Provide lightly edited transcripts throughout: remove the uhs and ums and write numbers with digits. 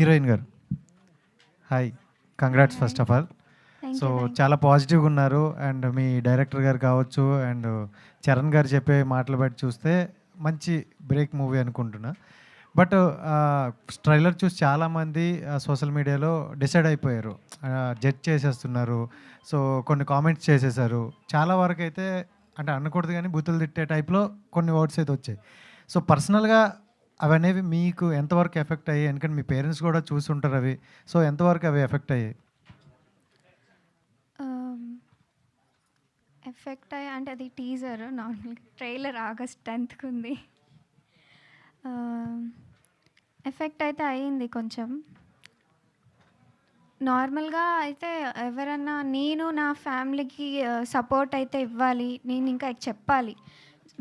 Heroine గారు hi, congrats first of all. So చాలా పాజిటివ్గా ఉన్నారు. అండ్ మీ డైరెక్టర్ గారు కావచ్చు అండ్ చరణ్ గారు చెప్పే మాటలు బట్టి చూస్తే మంచి బ్రేక్ మూవీ అనుకుంటున్నా. బట్ ట్రైలర్ చూసి చాలామంది సోషల్ మీడియాలో డిసైడ్ అయిపోయారు, జడ్జ్ చేసేస్తున్నారు. సో కొన్ని కామెంట్స్ చేసేసారు. చాలా వరకు అయితే అంటే అనకూడదు కానీ బూతులు తిట్టే టైప్లో కొన్ని వర్డ్స్ అయితే వచ్చాయి. సో పర్సనల్గా అవనేవి మీకు ఎంతవరకు ఎఫెక్ట్ అయ్యాయి? ఎందుకంటే మీ పేరెంట్స్ కూడా చూసి ఉంటారు అవి. సో ఎంతవరకు అవి ఎఫెక్ట్ అయ్యాయి? ఎఫెక్ట్ అయ్యా అంటే అది టీజర్, నార్మల్గా ట్రైలర్ ఆగస్ట్ 10th ఉంది. ఎఫెక్ట్ అయితే అయ్యింది కొంచెం. నార్మల్గా అయితే ఎవరన్నా నేను నా ఫ్యామిలీకి సపోర్ట్ అయితే ఇవ్వాలి, నేను ఇంకా చెప్పాలి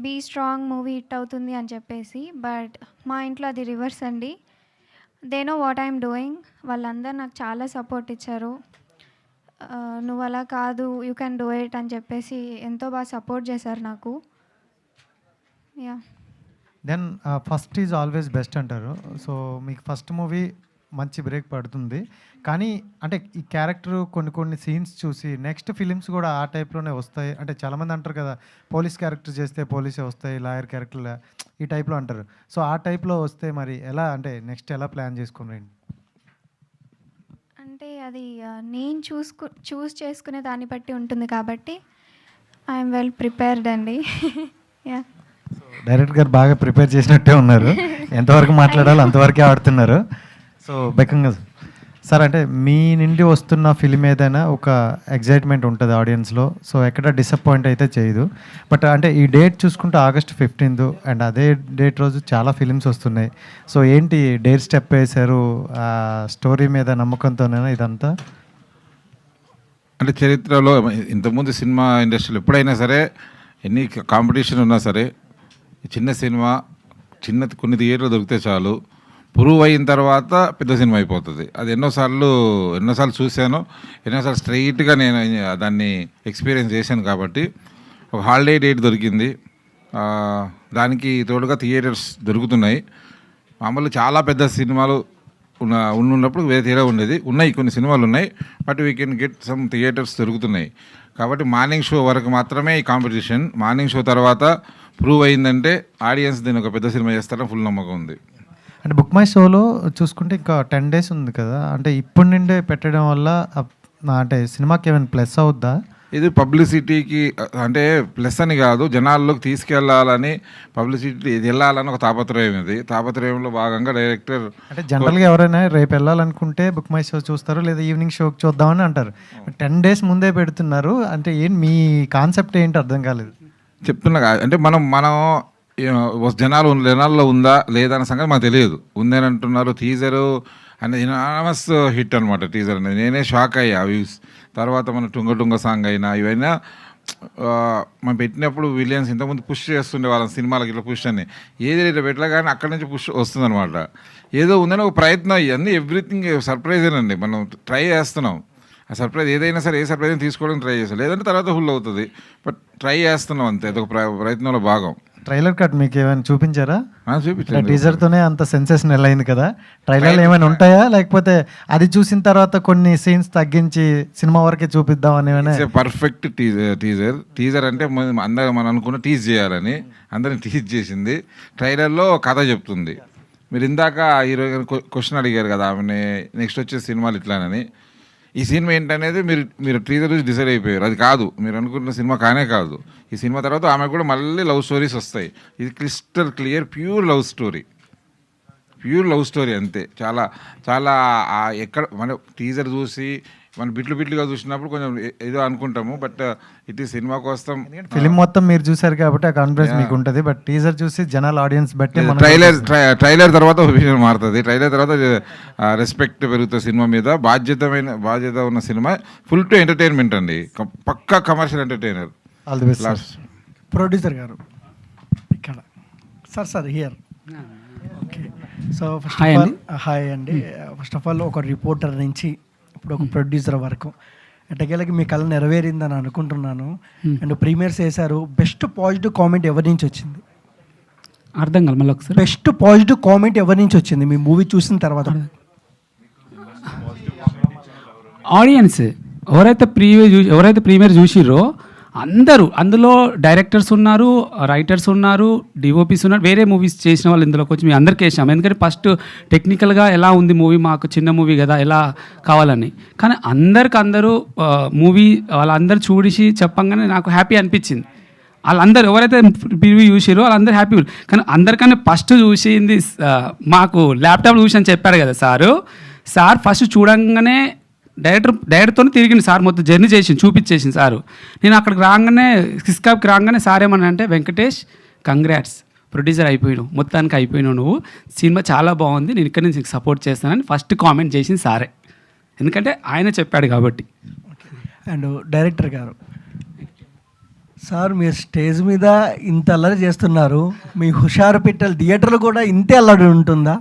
బీ స్ట్రాంగ్, మూవీ హిట్ అవుతుంది అని చెప్పేసి. బట్ మా ఇంట్లో అది రివర్స్ అండి. They know what I'm doing. వాళ్ళందరూ నాకు చాలా సపోర్ట్ ఇచ్చారు. నువ్వు అలా కాదు, యూ క్యాన్ డూ ఇట్ అని చెప్పేసి ఎంతో బాగా సపోర్ట్ చేశారు నాకు. Yeah. Then first is always best అంటారు. సో మీకు ఫస్ట్ మూవీ మంచి బ్రేక్ పడుతుంది. కానీ అంటే ఈ క్యారెక్టర్ కొన్ని సీన్స్ చూసి నెక్స్ట్ ఫిలిమ్స్ కూడా ఆ టైప్లోనే వస్తాయి అంటే చాలామంది అంటారు కదా, పోలీస్ క్యారెక్టర్ చేస్తే పోలీసే వస్తాయి, లాయర్ క్యారెక్టర్ ఈ టైప్లో అంటారు. సో ఆ టైప్లో వస్తే మరి ఎలా, అంటే నెక్స్ట్ ఎలా ప్లాన్ చేసుకుని? అంటే అది నేను చూస్ చేసుకునే దాన్ని బట్టి ఉంటుంది కాబట్టి ఐఎమ్ వెల్ ప్రిపేర్డ్ అండి. యా. డైరెక్టర్ గారు బాగా ప్రిపేర్ చేసినట్టే ఉన్నారు. ఎంతవరకు మాట్లాడాలో అంతవరకే ఆడుతున్నారు. సో బెకంగా సార్, అంటే మీ నుండి వస్తున్న ఫిలిం ఏదైనా ఒక ఎగ్జైట్మెంట్ ఉంటుంది ఆడియన్స్లో. సో ఎక్కడ డిసప్పాయింట్ అయితే చేయదు. బట్ అంటే ఈ డేట్ చూసుకుంటే August 15th అండ్ అదే డేట్ రోజు చాలా ఫిలిమ్స్ వస్తున్నాయి. సో ఏంటి డేట్ స్టెప్ వేశారు? స్టోరీ మీద నమ్మకంతోనేనా ఇదంతా? అంటే చరిత్రలో ఇంతకుముందు సినిమా ఇండస్ట్రీలో ఎప్పుడైనా సరే ఎన్ని కాంపిటీషన్ ఉన్నా సరే చిన్న సినిమా కొన్ని థియేటర్లు దొరికితే చాలు, ప్రూవ్ అయిన తర్వాత పెద్ద సినిమా అయిపోతుంది. అది ఎన్నోసార్లు చూశాను, ఎన్నోసార్లు స్ట్రైట్గా నేను దాన్ని ఎక్స్పీరియన్స్ చేశాను. కాబట్టి ఒక హాలిడే డేట్ దొరికింది, దానికి తోడుగా థియేటర్స్ దొరుకుతున్నాయి. మామూలు చాలా పెద్ద సినిమాలు ఉన్నప్పుడు వేరే థియేటర్ ఉండేది, ఉన్నాయి కొన్ని సినిమాలు ఉన్నాయి, but we can get some theatres దొరుకుతున్నాయి. కాబట్టి మార్నింగ్ షో వరకు మాత్రమే ఈ కాంపిటీషన్. మార్నింగ్ షో తర్వాత ప్రూవ్ అయిందంటే ఆడియన్స్ దీన్ని ఒక పెద్ద సినిమా చేస్తారని ఫుల్ నమ్మకం ఉంది. అంటే బుక్ మై షోలో చూసుకుంటే ఇంకా 10 days ఉంది కదా, అంటే ఇప్పటి నుండే పెట్టడం వల్ల అంటే సినిమాకి ఏమైనా ప్లస్ అవుద్దా? ఇది పబ్లిసిటీకి అంటే ప్లస్ అని కాదు, జనాల్లోకి తీసుకెళ్లాలని, పబ్లిసిటీ వెళ్ళాలని ఒక తాపత్రయం. ఇది తాపత్రయంలో భాగంగా డైరెక్టర్ అంటే జనరల్గా ఎవరైనా రేపు వెళ్ళాలనుకుంటే బుక్ మై షో చూస్తారు, లేదా ఈవినింగ్ షోకి చూద్దామని అంటారు. 10 days ముందే పెడుతున్నారు అంటే ఏంటి మీ కాన్సెప్ట్ ఏంటి అర్థం కాలేదు. చెప్తున్నా అంటే మనం జనాల్లో ఉందా లేదా అనే సంగతి మాకు తెలియదు. ఉందని అంటున్నారు. టీజరు అనేది ఎనామస్ హిట్ అనమాట. టీజర్ అనేది నేనే షాక్ అయ్యా వ్యూస్. తర్వాత మన టుంగ సాంగ్ అయినా ఇవైనా మనం పెట్టినప్పుడు విలియన్స్ ఇంతకుముందు పుష్ చేస్తుండే వాళ్ళ సినిమాలకి ఇట్లా పుష్ అని, ఏది ఇట్లా పెట్టలే కానీ అక్కడి నుంచి పుష్ వస్తుందన్నమాట. ఏదో ఉందని ఒక ప్రయత్నం. ఇవన్నీ ఎవ్రీథింగ్ సర్ప్రైజేనండి. మనం ట్రై చేస్తున్నాం. ఆ సర్ప్రైజ్ ఏదైనా సరే, ఏ సర్ప్రైజ్ తీసుకోవడానికి ట్రై చేస్తాం, లేదంటే తర్వాత ఫుల్ అవుతుంది. బట్ ట్రై చేస్తున్నాం అంతే, అదొక ప్రయత్నంలో భాగం. ట్రైలర్ కట్ మీకు ఏమైనా చూపించారా? చూపించారు. టీజర్తోనే అంత సెన్సేషనల్ అయింది కదా, ట్రైలర్లు ఏమైనా ఉంటాయా? లేకపోతే అది చూసిన తర్వాత కొన్ని సీన్స్ తగ్గించి సినిమా వరకే చూపిద్దాం అని? పర్ఫెక్ట్ టీజర్ అంటే అందరూ మనం అనుకున్న టీజ్ చేయాలని అందరిని టీజ్ చేసింది. ట్రైలర్లో కథ చెప్తుంది. మీరు ఇందాక హీరో క్వశ్చన్ అడిగారు కదా ఆమెని, నెక్స్ట్ వచ్చే సినిమాలు ఇట్లానని. ఈ సినిమా ఏంటనేది మీరు టీజర్ చూసి డిసైడ్ అయిపోయారు. అది కాదు, మీరు అనుకుంటున్న సినిమా కానే కాదు. ఈ సినిమా తర్వాత ఆమె కూడా మళ్ళీ లవ్ స్టోరీస్ వస్తాయి. ఇది crystal clear pure love story అంతే. చాలా చాలా ఎక్కడ మన టీజర్ చూసి మనం బిట్లుగా చూసినప్పుడు కొంచెం ఏదో అనుకుంటాము, బట్ ఇది సినిమా కోసం ఫిలిం మొత్తం మీరు చూసారు కాబట్టి ఆ కాన్ఫిడెన్స్ మీకు ఉంటుంది. బట్ టీజర్ చూసి జనాల ఆడియన్స్ బట్టి ట్రైలర్ తర్వాత ఒపీనియన్ మారుతుంది. ట్రైలర్ తర్వాత రెస్పెక్ట్ పెరుగుతుంది సినిమా మీద. బాధ్యత ఉన్న సినిమా, ఫుల్ టు ఎంటర్టైన్మెంట్ అండి, పక్కా commercial entertainer. All the best. Producer గారు ఇక్కడ sir here. Okay, so hi అండి. ఫస్ట్ ఆఫ్ ఆల్ ఒక రిపోర్టర్ నుంచి ఇప్పుడు ఒక ప్రొడ్యూసర్ వరకు ఎట్టకేలకి మీ కళ నెరవేరిందని అనుకుంటున్నాను. అండ్ ప్రీమియర్స్ వేశారు. బెస్ట్ పాజిటివ్ కామెంట్ ఎవరి నుంచి వచ్చింది? అర్థం కాదు మళ్ళీ ఒకసారి. బెస్ట్ పాజిటివ్ కామెంట్ ఎవరి నుంచి వచ్చింది మీ మూవీ చూసిన తర్వాత? ఆడియన్స్ ఎవరైతే ప్రీమియర్ చూసిర్రో అందరూ, అందులో డైరెక్టర్స్ ఉన్నారు, రైటర్స్ ఉన్నారు, డిఓపీస్ ఉన్నారు, వేరే మూవీస్ చేసిన వాళ్ళు ఇందులోకి వచ్చి మేము అందరికీ వేసాము. ఎందుకంటే ఫస్ట్ టెక్నికల్గా ఎలా ఉంది మూవీ, మాకు చిన్న మూవీ కదా ఎలా కావాలని. కానీ అందరూ మూవీ వాళ్ళందరూ చూసి చెప్పంగానే నాకు హ్యాపీ అనిపించింది. వాళ్ళందరూ ఎవరైతే ప్రివ్యూ చూసిరో వాళ్ళందరూ హ్యాపీ. కానీ అందరికన్నా ఫస్ట్ చూసింది మాకు ల్యాప్టాప్ చూసి అని చెప్పారు కదా సార్ ఫస్ట్ చూడంగానే డైరెక్టర్తో తిరిగింది సార్, మొత్తం జర్నీ చేసింది, చూపించేసింది సారు. నేను అక్కడికి రాగానే సిస్కాప్కి రాగానే సార్ ఏమన్నా అంటే, వెంకటేష్ కంగ్రాట్స్, ప్రొడ్యూసర్ అయిపోయినావు, మొత్తానికి అయిపోయినావు నువ్వు, సినిమా చాలా బాగుంది, నేను ఇక్కడ నుంచి సపోర్ట్ చేస్తానని ఫస్ట్ కామెంట్ చేసింది సారే. ఎందుకంటే ఆయన చెప్పాడు కాబట్టి. అండ్ డైరెక్టర్ గారు, సార్ మీరు స్టేజ్ మీద ఇంత అల్లరి చేస్తున్నారు, మీ హుషారు పిట్టల థియేటర్లో కూడా ఇంతే అల్లరి ఉంటుందా?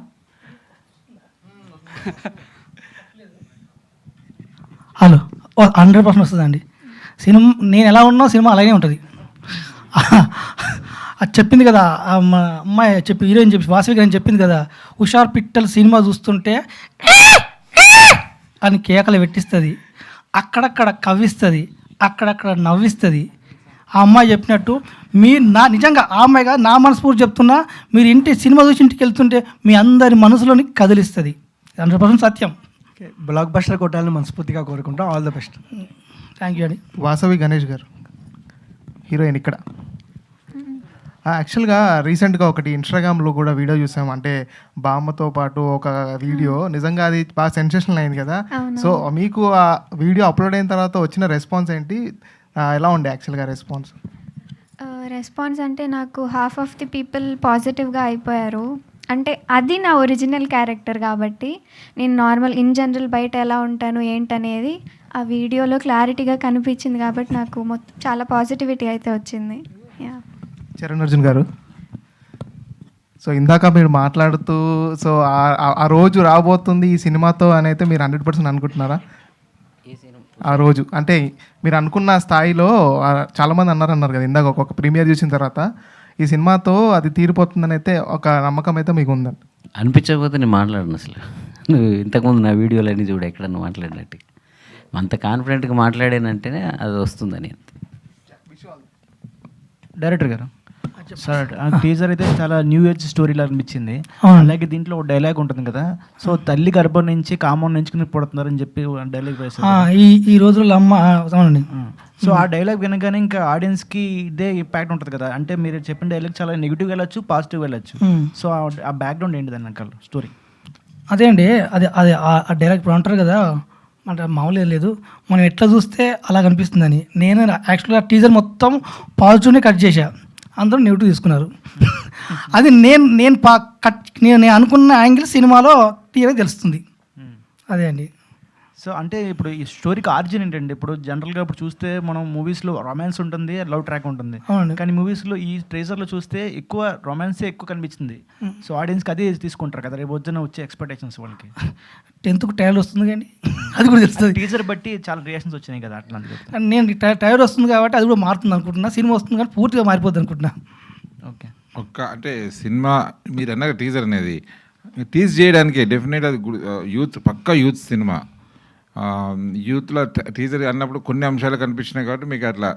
హలో 100% వస్తుందండి. సినిమా నేను ఎలా ఉన్నా సినిమా అలాగే ఉంటుంది. అది చెప్పింది కదా మా అమ్మాయి హీరోయిన్ వాసవి గారిని చెప్పింది కదా, హుషార్ పిట్టల సినిమా చూస్తుంటే అని కేకలు పెట్టిస్తుంది, అక్కడక్కడ కవ్విస్తుంది, అక్కడక్కడ నవ్విస్తుంది. ఆ అమ్మాయి చెప్పినట్టు మీరు నిజంగా ఆ అమ్మాయిగా నా మనస్ఫూర్తి చెప్తున్నా, మీరు సినిమా చూసి ఇంటికి వెళ్తుంటే మీ అందరి మనసులోని కదిలిస్తుంది. 100% సత్యం. బ్లాక్ బస్టర్ కొట్టాలని మనస్ఫూర్తిగా కోరుకుంటాం. All the best. Thank you అండి. వాసవి గణేష్ గారు, హీరోయిన్ ఇక్కడ. యాక్చువల్గా రీసెంట్గా ఒకటి ఇన్స్టాగ్రామ్లో కూడా వీడియో చూసాం, అంటే బామ్మతో పాటు ఒక వీడియో, నిజంగా అది బాగా సెన్సేషనల్ అయింది కదా. సో మీకు ఆ వీడియో అప్లోడ్ అయిన తర్వాత వచ్చిన రెస్పాన్స్ ఏంటి, ఎలా ఉండే యాక్చువల్గా రెస్పాన్స్? రెస్పాన్స్ అంటే నాకు హాఫ్ ఆఫ్ ది పీపుల్ పాజిటివ్గా అయిపోయారు. అంటే అది నా ఒరిజినల్ క్యారెక్టర్ కాబట్టి నేను నార్మల్ ఇన్ జనరల్ బయట ఎలా ఉంటాను ఏంటనేది ఆ వీడియోలో క్లారిటీగా కనిపించింది కాబట్టి నాకు చాలా పాజిటివిటీ అయితే వచ్చింది. చరణ్ అర్జున్ గారు, సో ఇందాక మీరు మాట్లాడుతూ సో ఆ రోజు రాబోతుంది ఈ సినిమాతో అని అయితే మీరు 100% అనుకుంటున్నారా? ఆ రోజు అంటే మీరు అనుకున్న స్థాయిలో చాలామంది అన్నారు కదా ఇందాక, ఒక్కొక్క ప్రీమియర్ చూసిన తర్వాత ఈ సినిమాతో అది తీరిపోతుందని అయితే ఒక నమ్మకం అయితే మీకు ఉందండి? అనిపించకపోతే నేను మాట్లాడను అసలు. నువ్వు ఇంతకుముందు నా వీడియోలు అన్నీ చూడు, ఎక్కడన్నా మాట్లాడినట్టు అంత కాన్ఫిడెంట్గా మాట్లాడానంటేనే అది వస్తుందని. డైరెక్టర్ గారు, సార్ టీజర్ అయితే చాలా న్యూ ఏజ్ స్టోరీలా అనిపించింది. అలాగే దీంట్లో ఒక డైలాగ్ ఉంటుంది కదా, సో తల్లి గర్భం నుంచి కామన్ ఎంచుకుని పుడుతున్నారని చెప్పి డైలాగ్ వేశారు ఈ రోజుల్లో అమ్మ. అవునండి. సో ఆ డైలాగ్ వినగానే ఇంకా ఆడియన్స్కి ఇదే ఇంపాక్ట్ ఉంటుంది కదా. అంటే మీరు చెప్పిన డైలాగ్ చాలా నెగిటివ్ వెళ్ళొచ్చు, పాజిటివ్ వెళ్ళొచ్చు. సో ఆ బ్యాక్గ్రౌండ్ ఏంటి దాని వెనకాల స్టోరీ? అదే అండి, అది అది ఆ డైలాగ్ ఇప్పుడు అంటారు కదా, అంటే మామూలుగా లేదు, మనం ఎట్లా చూస్తే అలా కనిపిస్తుందని. నేను యాక్చువల్గా టీజర్ మొత్తం పాజిటివ్నే కట్ చేశా, అందరూ నెగిటివ్ తీసుకున్నారు. అది నేను అనుకున్న యాంగిల్ సినిమాలో తీరే తెలుస్తుంది. అదే అండి. సో అంటే ఇప్పుడు ఈ స్టోరీకి ఆర్జిన్ ఏంటండి? ఇప్పుడు జనరల్గా ఇప్పుడు చూస్తే మనం మూవీస్లో రొమాన్స్ ఉంటుంది, లవ్ ట్రాక్ ఉంటుంది. కానీ మూవీస్లో ఈ ట్రేజర్లో చూస్తే ఎక్కువ రొమాన్సే ఎక్కువ కనిపించింది. సో ఆడియన్స్కి అదే తీసుకుంటారు కదా, రేపు వద్దున వచ్చే ఎక్స్పెక్టేషన్స్ వాళ్ళకి. 10th ట్రయల్ వస్తుంది కానీ అది కూడా తెలుస్తుంది. టీజర్ బట్టి చాలా రియాక్షన్స్ వచ్చినాయి కదా అట్లా. నేను ట్రయల్ వస్తుంది కాబట్టి అది కూడా మారుతుంది అనుకుంటున్నా. సినిమా వస్తుంది కానీ పూర్తిగా మారిపోద్ది అనుకుంటున్నా. ఓకే. అంటే సినిమా మీరు అన్నాక టీజర్ అనేది టీజ్ చేయడానికి డెఫినెట్ అది యూత్, పక్కా యూత్ సినిమా. యూత్లో టీజర్ అన్నప్పుడు కొన్ని అంశాలు కనిపించినాయి కాబట్టి మీకు అట్లా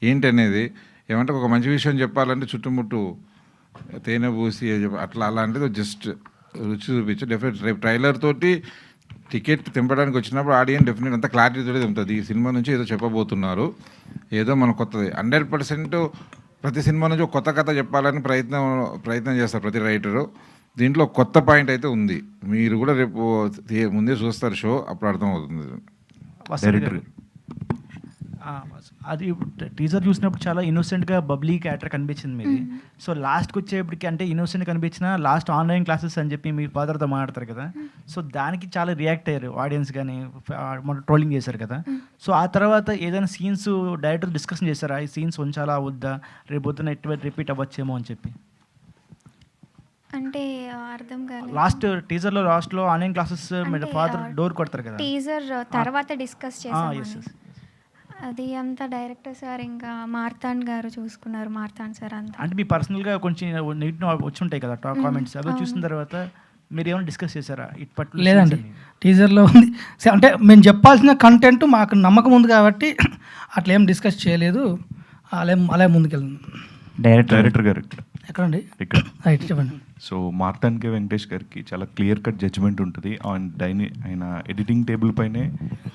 ఏంటి అనేది ఏమంటే ఒక మంచి విషయం చెప్పాలంటే చుట్టుముట్టు తేనె పూసి అట్లా అలాంటిది జస్ట్ రుచి చూపించు. డెఫినెట్ రేపు ట్రైలర్ తోటి టికెట్ తెంపడానికి వచ్చినప్పుడు ఆడియన్స్ డెఫినెట్ అంత క్లారిటీతో తెంపుతుంది. ఈ సినిమా నుంచి ఏదో చెప్పబోతున్నారు, ఏదో మన కొత్తది. 100% ప్రతి సినిమా నుంచి ఒక కొత్త కథ చెప్పాలని ప్రయత్నం చేస్తారు ప్రతి రైటరు. దీంట్లో కొత్త పాయింట్ అయితే ఉంది. మీరు కూడా రేపు ముందే చూస్తారు షో, అప్పుడు అర్థమవుతుంది. అది టీజర్ చూసినప్పుడు చాలా ఇన్నోసెంట్గా బబ్లీ క్యారెక్టర్ కనిపించింది మీది. సో లాస్ట్కి వచ్చేప్పటికి అంటే ఇన్నోసెంట్ కనిపించిన లాస్ట్ ఆన్లైన్ క్లాసెస్ అని చెప్పి మీ ఫాదర్తో మాట్లాడతారు కదా, సో దానికి చాలా రియాక్ట్ అయ్యారు ఆడియన్స్ కానీ, ట్రోలింగ్ చేశారు కదా. సో ఆ తర్వాత ఏదైనా సీన్స్ డైరెక్టర్ డిస్కషన్ చేశారా, ఈ సీన్స్ ఉంచాలా వద్దా, రేపు పొద్దున రిపీట్ అవ్వచ్చేమో అని చెప్పి? అంటే అర్థం కాలేదు. లాస్ట్ టీజర్లో లాస్ట్లో ఆన్లైన్ క్లాసెస్ ఫాదర్ డోర్ కొడతారు కదా, టీజర్ తర్వాత డిస్కస్ చేసాం. అది అంతా డైరెక్టర్ సార్ ఇంకా మార్తాండ్ గారు చూసుకున్నారు. మార్తాండ్ సార్ అంతా అంటే మీ పర్సనల్గా కొంచెం నెగిటివ్ వచ్చి ఉంటాయి కదా కామెంట్స్, అవి చూసిన తర్వాత మీరు ఏమైనా డిస్కస్ చేశారా ఇట్ పర్టికులర్ లేదండి, టీజర్లో ఉంది. అంటే మేము చెప్పాల్సిన కంటెంట్ మాకు నమ్మకం ఉంది కాబట్టి అట్లా ఏం డిస్కస్ చేయలేదు, అలా ముందుకెళ్ళాను. డైరెక్టర్ గారు ఎక్కడండి? ఇక్కడ రైట్, చెప్పండి. సో మార్తాండ్ కే వెంకటేష్ గారికి చాలా క్లియర్ కట్ జడ్జ్మెంట్ ఉంటుంది. ఆయన ఎడిటింగ్ టేబుల్ పైనే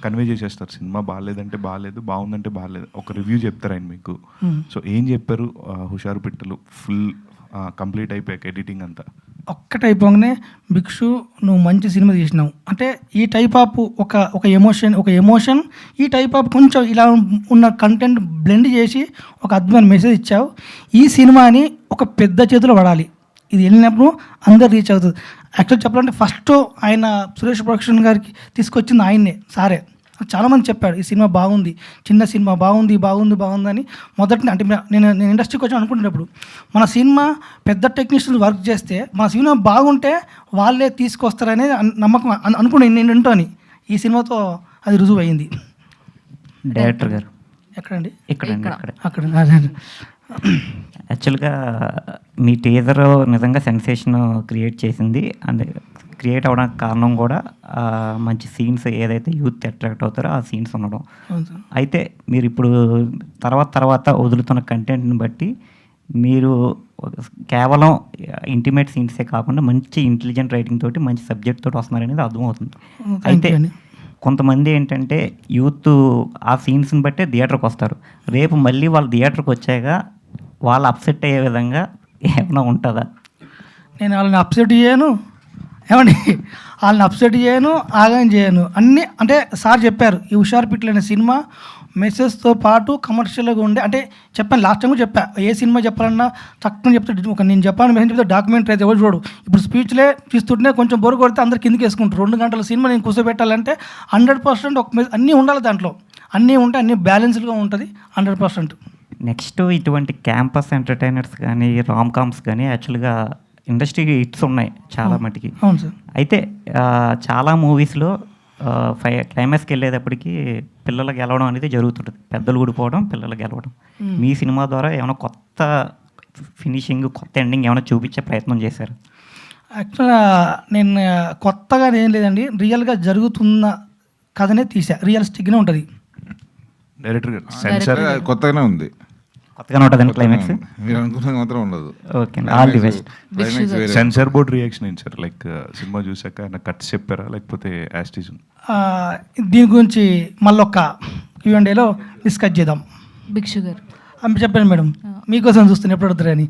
కన్వే చేసేస్తారు, సినిమా బాగాలేదంటే బాగాలేదు, బాగుందంటే బాగాలేదు, ఒక రివ్యూ చెప్తారు ఆయన మీకు. సో ఏం చెప్పారు హుషారు పిట్టలు ఫుల్ కంప్లీట్ అయిపోయాక ఎడిటింగ్ అంతా? ఒక్కటైపోగానే భిక్షు నువ్వు మంచి సినిమా తీసినావు అంటే ఈ టైప్ ఆఫ్ ఒక ఎమోషన్ ఈ టైప్ ఆఫ్ కొంచెం ఇలా ఉన్న కంటెంట్ బ్లెండ్ చేసి ఒక అద్భుతమైన మెసేజ్ ఇచ్చావు. ఈ సినిమాని ఒక పెద్ద చేతిలో పడాలి, ఇది వెళ్ళినప్పుడు అందరు రీచ్ అవుతుంది. యాక్చువల్ చెప్పాలంటే ఫస్ట్ ఆయన సురేష్ ప్రొడక్షన్ గారికి తీసుకొచ్చింది ఆయన్నే, సారే. చాలామంది చెప్పాడు ఈ సినిమా బాగుంది, చిన్న సినిమా బాగుంది అని. మొదటి అంటే నేను ఇండస్ట్రీకి వచ్చి అనుకుంటున్నప్పుడు మన సినిమా పెద్ద టెక్నీషియన్స్ వర్క్ చేస్తే మన సినిమా బాగుంటే వాళ్ళే తీసుకొస్తారనేది నమ్మకం అనుకుని నేను అని ఈ సినిమాతో అది రుజువు అయింది. డైరెక్టర్ గారు ఎక్కడండి? అక్కడ యాక్చువల్గా మీ టీజర్ నిజంగా సెన్సేషన్ క్రియేట్ చేసింది. అండ్ క్రియేట్ అవ్వడానికి కారణం కూడా మంచి సీన్స్ ఏదైతే యూత్ అట్రాక్ట్ అవుతారో ఆ సీన్స్ ఉండడం. అయితే మీరు ఇప్పుడు తర్వాత వదులుతున్న కంటెంట్ని బట్టి మీరు కేవలం ఇంటిమేట్ సీన్సే కాకుండా మంచి ఇంటెలిజెంట్ రైటింగ్ తోటి మంచి సబ్జెక్ట్ తోటి వస్తున్నారనేది అర్థమవుతుంది. అయితే కొంతమంది ఏంటంటే యూత్ ఆ సీన్స్ని బట్టే థియేటర్కి వస్తారు, రేపు మళ్ళీ వాళ్ళు థియేటర్కి వచ్చాక వాళ్ళు అప్సెట్ అయ్యే విధంగా ఏమైనా ఉంటుందా? నేను వాళ్ళని అప్సెట్ చేయను, ఆగం చేయను అన్నీ. అంటే సార్ చెప్పారు ఈ హుషారు పిట్టలు అనే సినిమా మెసేజ్తో పాటు కమర్షియల్గా ఉండే, అంటే చెప్పాను లాస్ట్ టైం కూడా చెప్పా, ఏ సినిమా చెప్పాలన్నా చక్కగా చెప్తే నేను చెప్పాను మెసేజ్ చెప్తే డాక్యుమెంటరీ అయితే ఎవరు చూడు. ఇప్పుడు స్పీచ్లే చూస్తుంటే కొంచెం బోరు కొడితే అందరు కిందకి వేసుకుంటారు. 2 గంటల సినిమా నేను కూర్చోబెట్టాలంటే 100% ఒక అన్నీ ఉండాలి, దాంట్లో అన్నీ ఉంటే అన్నీ బ్యాలెన్స్డ్గా ఉంటుంది 100%. నెక్స్ట్ ఇటువంటి క్యాంపస్ ఎంటర్టైనర్స్ కానీ రామ్ కామ్స్ కానీ యాక్చువల్గా ఇండస్ట్రీ హిట్స్ ఉన్నాయి చాలా మటుకి. అవును సార్. అయితే చాలా మూవీస్లో క్లైమాక్స్కి వెళ్ళేటప్పటికి పిల్లలు గెలవడం అనేది జరుగుతుంటుంది, పెద్దలు ఊడిపోవడం పిల్లలు గెలవడం. మీ సినిమా ద్వారా ఏమైనా కొత్త ఫినిషింగ్ కొత్త ఎండింగ్ ఏమైనా చూపించే ప్రయత్నం చేశారు? యాక్చువల్గా నేను కొత్తగా ఏం లేదండి, రియల్గా జరుగుతున్న కథనే తీసా, రియలిస్టిక్గానే ఉంటుంది. డైరెక్టర్ గారు సెన్సార్ కొత్తగానే ఉంది, కొత్తగానే ఉంటుందండి క్లైమాక్స్? మీరు అనుకున్నది మాత్రం ఉండదు. Okay, all the best. Censor board reaction ఏంటి సార్? లైక్ సినిమా చూసాక ఆయన కట్స్ చెప్పారా లేకపోతే యాస్టీజ్? దీని గురించి మళ్ళొక్క Q&Aలో డిస్కస్ చేద్దాం. భిక్షు గారు చెప్పాను మేడం, మీకోసం చూస్తాను ఎప్పుడు అడుగుతారని.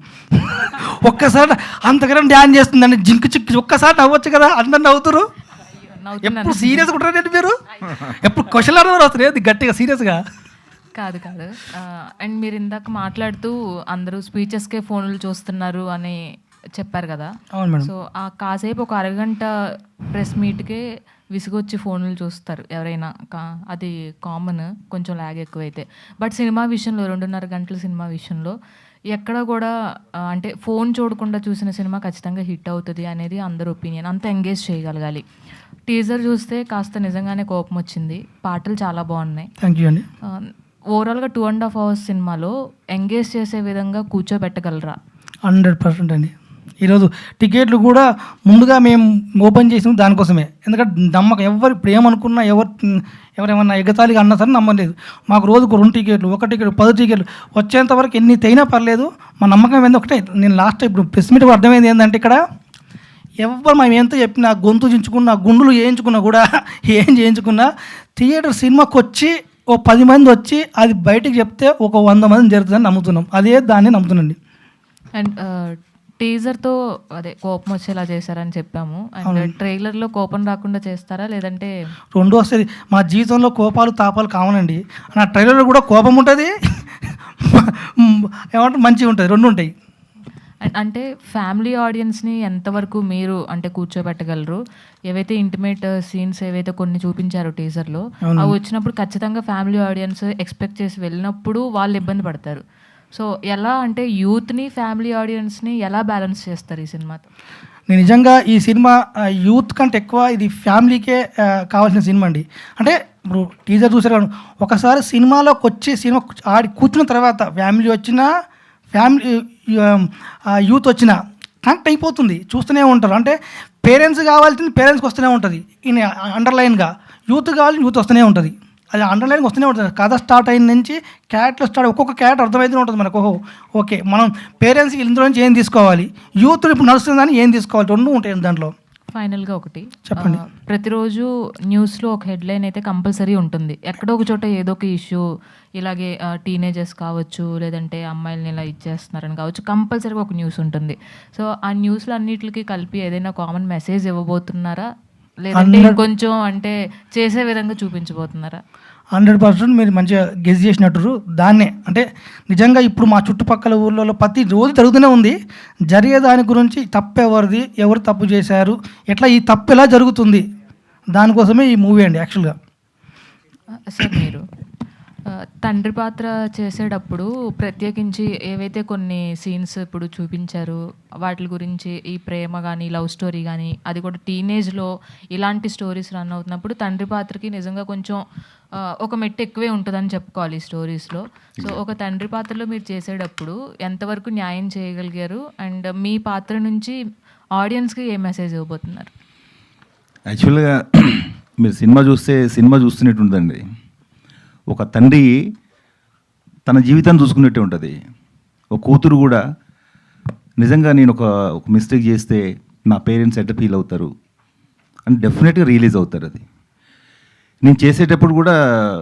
ఒక్కసారి అంతకన్నా డ్యాన్స్ చేస్తుందండి జింకు చిక్కు, ఒక్కసారి నవ్వచ్చు కదా, అందరు నవ్వుతారు. ఎప్పుడు సీరియస్గా ఉంటారండి మీరు, ఎప్పుడు క్వశ్చన్ అడగారు వస్తారు గట్టిగా సీరియస్గా కాదు. అండ్ మీరు ఇందాక మాట్లాడుతూ అందరూ స్పీచెస్కే ఫోన్లు చూస్తున్నారు అని చెప్పారు కదా. అవును మేడం. సో ఆ కాసేపు ఒక అరగంట ప్రెస్ మీట్కే విసుగొచ్చి ఫోన్లు చూస్తారు ఎవరైనా, అది కామన్, కొంచెం ల్యాగ్ ఎక్కువైతే. బట్ సినిమా విషయంలో 2.5 గంటల సినిమా విషయంలో ఎక్కడ కూడా అంటే ఫోన్ చూడకుండా చూసిన సినిమా ఖచ్చితంగా హిట్ అవుతుంది అనేది అందరి ఒపీనియన్. అంత ఎంగేజ్ చేయగలగాలి. టీజర్ చూస్తే కాస్త నిజంగానే కోపం వచ్చింది, పాటలు చాలా బాగున్నాయి. థ్యాంక్ యూ అండి. ఓవరాల్గా 2.5 hours సినిమాలో ఎంగేజ్ చేసే విధంగా కూర్చోబెట్టగలరా? 100% అండి. ఈరోజు టికెట్లు కూడా ముందుగా మేము ఓపెన్ చేసిన దానికోసమే, ఎందుకంటే నమ్మకం ఎవరు ఇప్పుడు ఏమనుకున్నా ఎవరేమన్నా ఎగతాళిగా అన్నా సరే నమ్మలేదు. మాకు రోజుకు 2 టికెట్లు 1 టికెట్ 10 టికెట్లు వచ్చేంత వరకు ఎన్ని తైనా పర్లేదు, మా నమ్మకం ఏంది ఒకటే. నేను లాస్ట్ ఇప్పుడు ప్రెస్ మీట్ అర్థమైంది ఏంటంటే ఇక్కడ ఎవరు మేము ఎంత చెప్పినా గొంతు చించుకున్నా గుండులు చేయించుకున్నా కూడా ఏం చేయించుకున్నా థియేటర్ సినిమాకి వచ్చి 10 మంది వచ్చి అది బయటకు చెప్తే 100 మంది జరుగుతుందని నమ్ముతున్నాం, అదే దాన్ని నమ్ముతున్నాండి. అండ్ టీజర్తో అదే కోపం వచ్చేలా చేశారని చెప్పాము. అండ్ ట్రైలర్లో కోపం రాకుండా చేస్తారా లేదంటే? 2 వస్తుంది. మా జీవితంలో కోపాలు తాపాలు కావనండి. నా ట్రైలర్లో కూడా కోపం ఉంటుంది, ఏమంటే మంచిగా ఉంటుంది, 2 ఉంటాయి. అంటే ఫ్యామిలీ ఆడియన్స్ని ఎంతవరకు మీరు అంటే కూర్చోబెట్టగలరు? ఏవైతే ఇంటిమేట్ సీన్స్ ఏవైతే కొన్ని చూపించారో టీజర్లో, అవి వచ్చినప్పుడు ఖచ్చితంగా ఫ్యామిలీ ఆడియన్స్ ఎక్స్పెక్ట్ చేసి వెళ్ళినప్పుడు వాళ్ళు ఇబ్బంది పడతారు. సో ఎలా అంటే యూత్ని ఫ్యామిలీ ఆడియన్స్ని ఎలా బ్యాలెన్స్ చేస్తారు ఈ సినిమాతో? నేను నిజంగా ఈ సినిమా యూత్ కంటే ఎక్కువ ఇది ఫ్యామిలీకే కావాల్సిన సినిమా అండి. అంటే ఇప్పుడు టీజర్ చూసారు, ఒకసారి సినిమాలోకి వచ్చి సినిమా ఆడి కూర్చున్న తర్వాత ఫ్యామిలీ వచ్చినా యూత్ వచ్చినా కనెక్ట్ అయిపోతుంది, చూస్తూనే ఉంటారు. అంటే పేరెంట్స్ కావాల్సింది పేరెంట్స్కి వస్తూనే ఉంటుంది. ఈయన అండర్లైన్గా యూత్ కావాల్సిన యూత్ వస్తూనే ఉంటుంది. అది అండర్లైన్గా వస్తూనే ఉంటుంది. కథ స్టార్ట్ అయిన నుంచి క్యారెక్టర్ స్టార్ట్, ఒక్కొక్క క్యారెక్టర్ అర్థమవుతూనే ఉంటుంది మనకు. ఓకే, మనం పేరెంట్స్కి ఇందులో నుంచి ఏం తీసుకోవాలి, యూత్ ఇప్పుడు నడుస్తుందని ఏం తీసుకోవాలి, రెండు ఉంటాయి దాంట్లో. ఫైనల్గా ఒకటి చెప్పండి. ప్రతిరోజు న్యూస్లో ఒక హెడ్లైన్ అయితే కంపల్సరీ ఉంటుంది. ఎక్కడో ఒక చోట ఏదో ఒక ఇష్యూ, ఇలాగే టీనేజర్స్ కావచ్చు, లేదంటే అమ్మాయిలని ఇలా ఇచ్చేస్తున్నారని కావచ్చు, కంపల్సరీగా ఒక న్యూస్ ఉంటుంది. సో ఆ న్యూస్లో అన్నిటికీ కలిపి ఏదైనా కామన్ మెసేజ్ ఇవ్వబోతున్నారా, లేదంటే కొంచెం అంటే చేసే విధంగా చూపించబోతున్నారా? 100% మీరు మంచిగా గెస్ చేసినట్టు దాన్నే. అంటే నిజంగా ఇప్పుడు మా చుట్టుపక్కల ఊళ్ళలో ప్రతి రోజు జరుగుతూనే ఉంది. జరిగే దాని గురించి తప్పు ఎవరిది, ఎవరు తప్పు చేశారు, ఎట్లా ఈ తప్పు ఎలా జరుగుతుంది, దానికోసమే ఈ మూవీ అండి యాక్చువల్గా. సార్ మీరు తండ్రి పాత్ర చేసేటప్పుడు ప్రత్యేకించి ఏవైతే కొన్ని సీన్స్ ఇప్పుడు చూపించారు వాటి గురించి, ఈ ప్రేమ కానీ లవ్ స్టోరీ కానీ, అది కూడా టీనేజ్లో ఇలాంటి స్టోరీస్ రన్ అవుతున్నప్పుడు తండ్రి పాత్రకి నిజంగా కొంచెం ఒక మెట్టు ఎక్కువే ఉంటుందని చెప్పుకోవాలి ఈ స్టోరీస్లో. సో ఒక తండ్రి పాత్రలో మీరు చేసేటప్పుడు ఎంతవరకు న్యాయం చేయగలిగారు, అండ్ మీ పాత్ర నుంచి ఆడియన్స్కి ఏ మెసేజ్ ఇవ్వబోతున్నారు? యాక్చువల్గా మీరు సినిమా చూస్తున్నట్టు ఉంటుందండి. ఒక తండ్రి తన జీవితాన్ని చూసుకున్నట్టే ఉంటుంది. ఒక కూతురు కూడా నిజంగా నేను ఒక మిస్టేక్ చేస్తే నా పేరెంట్స్ ఎట్లా ఫీల్ అవుతారు అని డెఫినెట్గా రియలైజ్ అవుతారు. అది నేను చేసేటప్పుడు కూడా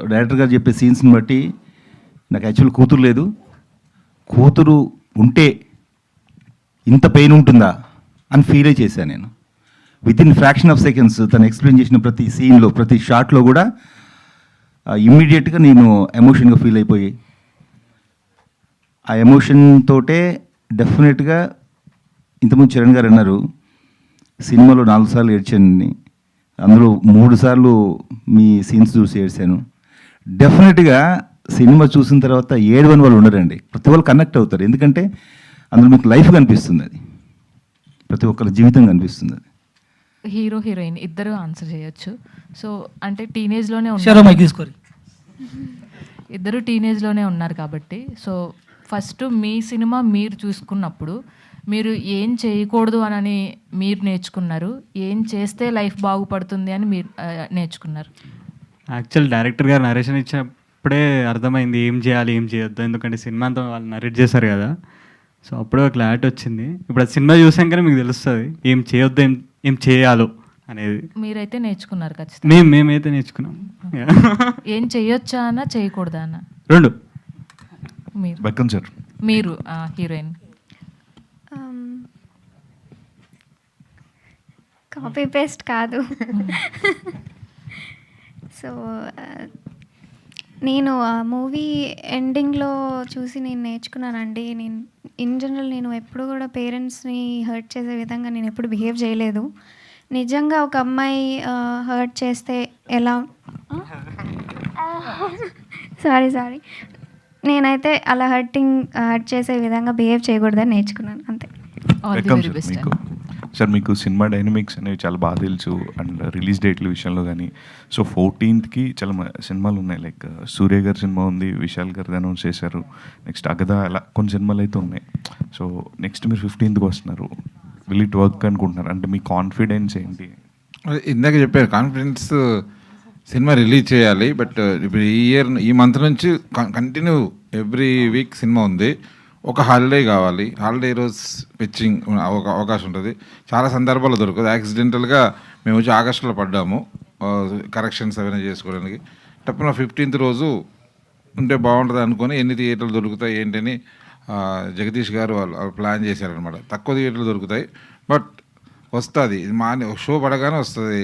డైరెక్టర్ గారు చెప్పే సీన్స్ని బట్టి నాకు యాక్చువల్ కూతురు లేదు, కూతురు ఉంటే ఇంత పెయిన్ ఉంటుందా అని ఫీలే చేశాను నేను. వితిన్ ఫ్రాక్షన్ ఆఫ్ సెకండ్స్ తను ఎక్స్ప్లెయిన్ చేసిన ప్రతి సీన్లో, ప్రతి షాట్లో కూడా ఇమ్మీడియట్గా నేను ఎమోషన్గా ఫీల్ అయిపోయి, ఆ ఎమోషన్ తోటే డెఫినెట్గా ఇంతకుముందు చరణ్ గారు అన్నారు సినిమాలో 4 సార్లు ఏడ్చానని, అందులో 3 సార్లు మీ సీన్స్ చూసి ఏడ్చాను. డెఫినెట్గా సినిమా చూసిన తర్వాత ఏడవని వాళ్ళు ఉండరండి, ప్రతి వాళ్ళు కనెక్ట్ అవుతారు. ఎందుకంటే అందులో మీకు లైఫ్ కనిపిస్తుంది, అది ప్రతి ఒక్కరి జీవితం కనిపిస్తుంది. అది హీరో హీరోయిన్ ఇద్దరు ఆన్సర్ చేయొచ్చు. సో అంటే టీనేజ్లోనే ఉన్నారు, ఇద్దరు టీనేజ్లోనే ఉన్నారు కాబట్టి, సో ఫస్ట్ మీ సినిమా మీరు చూసుకున్నప్పుడు మీరు ఏం చేయకూడదు అని మీరు నేర్చుకున్నారు, ఏం చేస్తే లైఫ్ బాగుపడుతుంది అని మీరు నేర్చుకున్నారు? యాక్చువల్ డైరెక్టర్ గారు నరేషన్ ఇచ్చినప్పుడే అర్థమైంది ఏం చేయాలి ఏం చేయొద్దు, ఎందుకంటే సినిమా అంతా వాళ్ళు నరేట్ చేశారు కదా. సో అప్పుడే క్లారిటీ వచ్చింది. ఇప్పుడు ఆ సినిమా చూసాకనే మీకు తెలుస్తుంది ఏం చేయొద్దు ఏం చేయాలో అనేది. మీరైతే నేర్చుకున్నారు ఖచ్చితంగా. మేమైతే నేర్చుకున్నాం. ఏం చేయొచ్చా అన్న చేయకూడదా అన్న? రెండు. మీరు హీరోయిన్. కాపీ పేస్ట్ కాదు. సో నేను ఆ మూవీ ఎండింగ్లో చూసి నేను నేర్చుకున్నానండి. నేను ఇన్ జనరల్ నేను ఎప్పుడు కూడా పేరెంట్స్ని హర్ట్ చేసే విధంగా నేను ఎప్పుడు బిహేవ్ చేయలేదు. నిజంగా ఒక అమ్మాయి హర్ట్ చేస్తే ఎలా, సారీ నేనైతే అలా హర్ట్ చేసే విధంగా బిహేవ్ చేయకూడదని నేర్చుకున్నాను అంతే. సార్ మీకు సినిమా డైనమిక్స్ అనేవి చాలా బాగా తెలుసు, అండ్ రిలీజ్ డేట్ల విషయంలో కానీ. సో 14th చాలా సినిమాలు ఉన్నాయి, లైక్ సూర్య గారి సినిమా ఉంది, విశాల్ గారిది అనౌన్స్ చేశారు, నెక్స్ట్ అగదా, అలా కొన్ని సినిమాలు అయితే ఉన్నాయి. సో నెక్స్ట్ మీరు 15th వస్తున్నారు, విల్ ఇట్ వర్క్ అనుకుంటున్నారు? అంటే మీ కాన్ఫిడెన్స్ ఏంటి? ఇందాక చెప్పారు కాన్ఫిడెన్స్, సినిమా రిలీజ్ చేయాలి. బట్ ఇప్పుడు ఈ మంత్ నుంచి కంటిన్యూ ఎవ్రీ వీక్ సినిమా ఉంది. ఒక హాలిడే కావాలి, హాలిడే రోజు పిచ్చింగ్ అవకాశం ఉంటుంది. చాలా సందర్భాలు దొరకదు. యాక్సిడెంటల్గా మేము వచ్చి ఆగస్టులో పడ్డాము కరెక్షన్స్ అవన్నీ చేసుకోవడానికి. తప్పన 15th రోజు ఉంటే బాగుంటుంది అనుకొని ఎన్ని థియేటర్లు దొరుకుతాయి ఏంటని జగదీష్ గారు వాళ్ళు ప్లాన్ చేశారనమాట. తక్కువ థియేటర్లు దొరుకుతాయి, బట్ వస్తుంది. షో పడగానే వస్తుంది.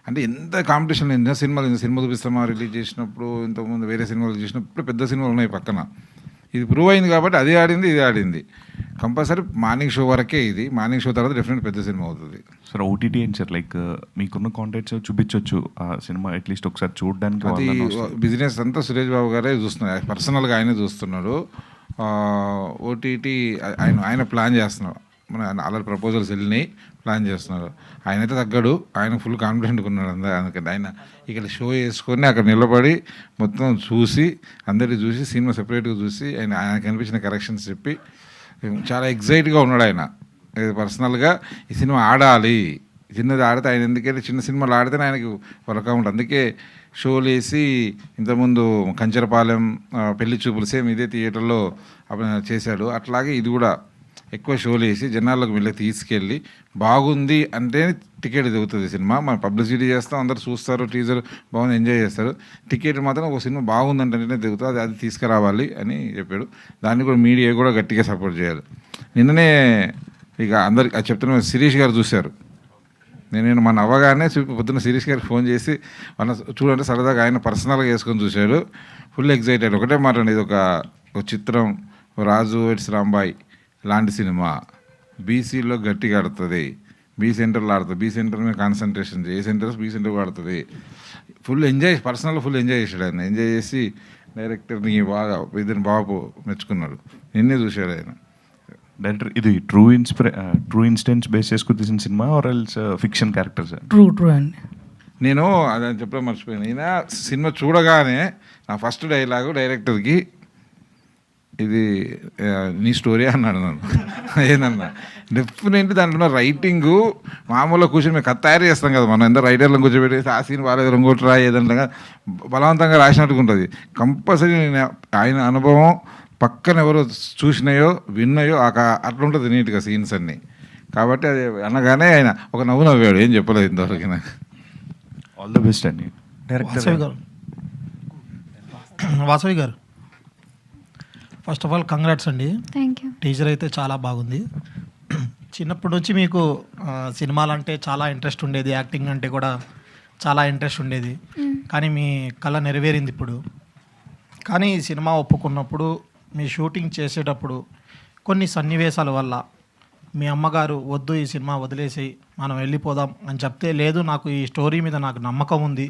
అంటే ఎంత కాంపిటీషన్, ఎన్నో సినిమా చూపిస్తామా రిలీజ్ చేసినప్పుడు, ఇంతకుముందు వేరే సినిమాలు చేసినప్పుడు పెద్ద సినిమాలు ఉన్నాయి పక్కన. ఇది ప్రూవ్ అయింది కాబట్టి అది ఆడింది, ఇది ఆడింది. కంపల్సరీ మార్నింగ్ షో వరకే ఇది. మార్నింగ్ షో తర్వాత డెఫినెట్ పెద్ద సినిమా అవుతుంది. సార్ ఓటీటీ ఏంటి సార్, లైక్ మీకున్న కాంటాక్ట్స్ చూపించవచ్చు ఆ సినిమా అట్లీస్ట్ ఒకసారి చూడడానికి? అది బిజినెస్ అంతా సురేష్ బాబు గారే చూస్తున్నారు, పర్సనల్గా ఆయనే చూస్తున్నాడు. ఓటీటీ ఆయన ప్లాన్ చేస్తున్నారు. మన ఆల్రెడీ ప్రపోజల్స్ వెళ్ళినాయి, ప్లాన్ చేస్తున్నారు. ఆయనైతే తగ్గడు, ఆయన ఫుల్ కాన్ఫిడెంట్గా ఉన్నాడు. అందుకని ఆయన ఇక్కడ షో వేసుకొని అక్కడ నిలబడి మొత్తం చూసి అందరికీ చూసి సినిమా సెపరేట్గా చూసి ఆయన కనిపించిన కరెక్షన్స్ చెప్పి చాలా ఎగ్జైట్గా ఉన్నాడు ఆయన. పర్సనల్గా ఈ సినిమా ఆడాలి, చిన్నది ఆడితే ఆయన ఎందుకంటే చిన్న సినిమాలు ఆడితేనే ఆయనకు వర్క్ ఉంటుంది. అందుకే షోలు వేసి ఇంతకుముందు కంచరపాలెం, పెళ్లి చూపులు సేమ్ ఇదే థియేటర్లో చేశాడు. అట్లాగే ఇది కూడా ఎక్కువ షోలు వేసి జనాలకు వీళ్ళకి తీసుకెళ్ళి బాగుంది అంటే టికెట్ దిగుతుంది సినిమా. మనం పబ్లిసిటీ చేస్తాం, అందరు చూస్తారు, టీజర్ బాగుంది ఎంజాయ్ చేస్తారు. టికెట్ మాత్రం ఒక సినిమా బాగుందంటేనే దిగుతుంది, అది తీసుకురావాలి అని చెప్పాడు. దాన్ని కూడా మీడియా కూడా గట్టిగా సపోర్ట్ చేయాలి. నిన్ననే ఇక అందరికి అది చెప్తున్నా, శిరీష్ గారు చూశారు. నేను మన అవ్వగానే పొద్దున్న శిరీష్ గారికి ఫోన్ చేసి మన చూడంటే సరదాగా ఆయన పర్సనల్గా వేసుకొని చూశాడు. Full excited. ఒకటే మాట, ఇది ఒక చిత్రం, రాజు వెడ్స్ రాంబాయ్ లాంటి సినిమా బీసీలో గట్టిగా ఆడుతుంది, బీ సెంటర్లో ఆడుతుంది, బీ సెంటర్ మీద concentration A centres B centre ఆడుతుంది. ఫుల్ ఎంజాయ్, పర్సనల్గా ఫుల్ ఎంజాయ్ చేశాడు ఆయన. ఎంజాయ్ చేసి డైరెక్టర్ని బాగా ఇద్దరిని బాగా మెచ్చుకున్నాడు. నిన్నే చూశాడు ఆయన. డైరెక్టర్ ఇది ట్రూ ఇన్సిడెంట్స్ బేస్ చేసుకుని తీసిన cinema or else fiction characters? True అండి. నేను అది చెప్పడం మర్చిపోయాను. ఈయన సినిమా చూడగానే నా ఫస్ట్ డైలాగు డైరెక్టర్కి, ఇది నీ స్టోరీ అన్నాడు నన్ను. ఏందన్నా డెఫినెట్లీ దాంట్లో రైటింగు మామూలుగా కూర్చొని మేము కథ తయారు చేస్తాం కదా, మనం ఎంత రైటర్లను కూర్చోబెట్టేసి ఆ సీన్ బాగాలేదు ఇంకోటి రా ఏదంటే బలవంతంగా రాసినట్టుగా ఉంటుంది. కంపల్సరీ నేను ఆయన అనుభవం పక్కన ఎవరో చూసినాయో విన్నాయో అట్లా ఉంటుంది నీట్గా సీన్స్ అన్నీ. కాబట్టి అది అనగానే ఆయన ఒక నవ్వు నవ్వాడు, ఏం చెప్పలేదు ఇంతవరకు నాకు. ఆల్ ద బెస్ట్ అండి. వాసవి గారు ఫస్ట్ ఆఫ్ ఆల్ కంగ్రాట్స్ అండి. Thank you. టీజర్ అయితే చాలా బాగుంది. చిన్నప్పటి నుంచి మీకు సినిమాలంటే చాలా ఇంట్రెస్ట్ ఉండేది, యాక్టింగ్ అంటే కూడా చాలా ఇంట్రెస్ట్ ఉండేది. కానీ మీ కళ నెరవేరింది ఇప్పుడు. కానీ ఈ సినిమా ఒప్పుకున్నప్పుడు, మీ షూటింగ్ చేసేటప్పుడు కొన్ని సన్నివేశాల వల్ల మీ అమ్మగారు వద్దు ఈ సినిమా వదిలేసి మనం వెళ్ళిపోదాం అని చెప్తే, లేదు నాకు ఈ స్టోరీ మీద నాకు నమ్మకం ఉంది,